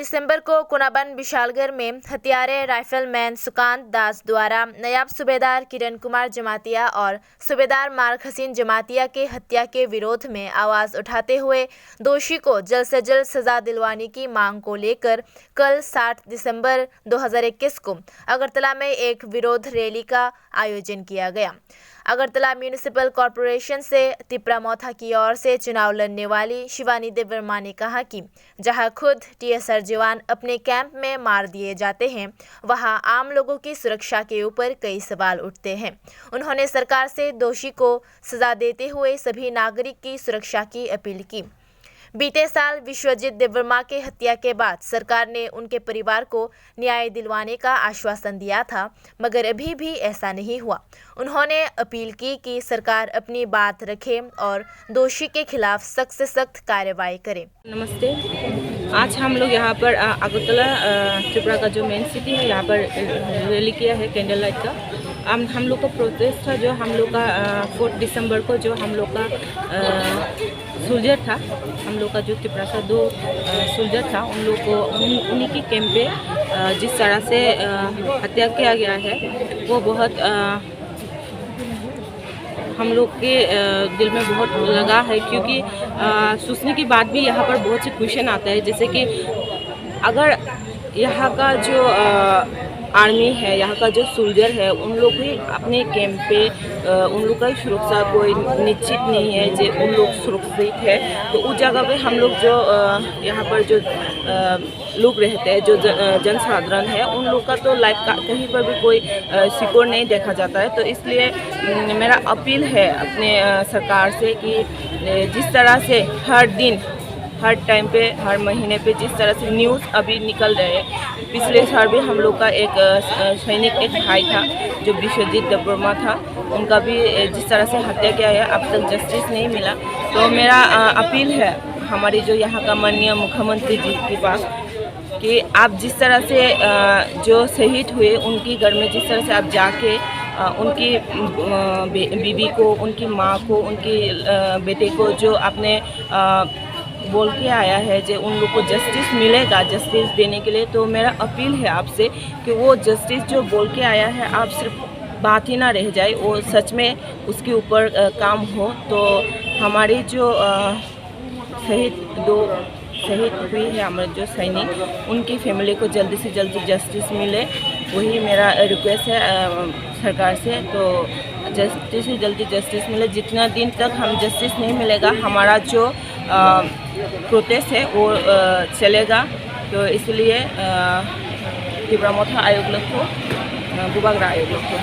दिसंबर को कोनाबन विशालगढ़ में हत्यारे राइफलमैन सुकांत दास द्वारा नायब सूबेदार किरण कुमार जमातिया और सूबेदार मार्क हसीन जमातिया के हत्या के विरोध में आवाज़ उठाते हुए दोषी को जल्द से जल्द सजा दिलवाने की मांग को लेकर कल 7 दिसंबर 2021 को अगरतला में एक विरोध रैली का आयोजन किया गया। अगरतला म्यूनिसिपल कॉरपोरेशन से तिपरामौथा की ओर से चुनाव लड़ने वाली शिवानी देवर्मा ने कहा कि जहां खुद टीएसआर जवान अपने कैंप में मार दिए जाते हैं, वहां आम लोगों की सुरक्षा के ऊपर कई सवाल उठते हैं। उन्होंने सरकार से दोषी को सजा देते हुए सभी नागरिक की सुरक्षा की अपील की। बीते साल विश्वजीत देवर्मा के हत्या के बाद सरकार ने उनके परिवार को न्याय दिलवाने का आश्वासन दिया था, मगर अभी भी ऐसा नहीं हुआ। उन्होंने अपील की कि सरकार अपनी बात रखे और दोषी के खिलाफ सख्त से सख्त कार्रवाई करे। नमस्ते, आज हम लोग यहाँ पर अगरतला त्रिपुरा का जो मेन सिटी है, यहाँ पर रैली किया है कैंडल लाइट का। हम लोग का प्रोटेस्ट था, जो हम लोग का 4 दिसंबर को जो हम लोग का सोल्जर था, हम लोग का जो त्रिपुरा का 2 सोल्जर था, उन लोग को उन्हीं की कैंप पे जिस तरह से हत्या किया गया है, वो बहुत हम लोग के दिल में बहुत लगा है। क्योंकि सोचने के बाद भी यहाँ पर बहुत से क्वेश्चन आता है, जैसे कि अगर यहाँ का जो आर्मी है, यहाँ का जो सोल्जर है, उन लोग भी अपने कैंप पे उन लोग का सुरक्षा कोई निश्चित नहीं है, जो उन लोग सुरक्षित है, तो उस जगह पे हम लोग जो यहाँ पर जो लोग रहते हैं, जो जनसाधारण है, उन लोग का तो लाइफ का कहीं पर भी कोई सिक्योर नहीं देखा जाता है। तो इसलिए मेरा अपील है अपने सरकार से कि जिस तरह से हर दिन, हर टाइम पे, हर महीने पे जिस तरह से न्यूज़ अभी निकल रहे हैं, पिछले साल भी हम लोग का एक सैनिक, एक भाई था जो विश्वजीत देवर्मा था, उनका भी जिस तरह से हत्या किया है, अब तक जस्टिस नहीं मिला। तो मेरा अपील है हमारी जो यहाँ का माननीय मुख्यमंत्री जी के पास कि आप जिस तरह से जो शहीद हुए उनकी घर में जिस तरह से आप जाके उनकी बीवी को, उनकी माँ को, उनकी बेटे को जो आपने बोल के आया है, जो उन लोग को जस्टिस मिलेगा, जस्टिस देने के लिए। तो मेरा अपील है आपसे कि वो जस्टिस जो बोल के आया है, आप सिर्फ बात ही ना रह जाए, वो सच में उसके ऊपर काम हो। तो हमारी जो शहीद हुई है हमारे जो सैनिक, उनकी फैमिली को जल्दी से जल्दी जस्टिस मिले, वही मेरा रिक्वेस्ट है सरकार से। तो जल्दी से जल्दी जस्टिस मिले। जितना दिन तक हम जस्टिस नहीं मिलेगा, हमारा जो प्रोटेस्ट है वो चलेगा। तो इसलिए तिपरामौथा आयोग लोग को, बुबागरा आयोग लोग को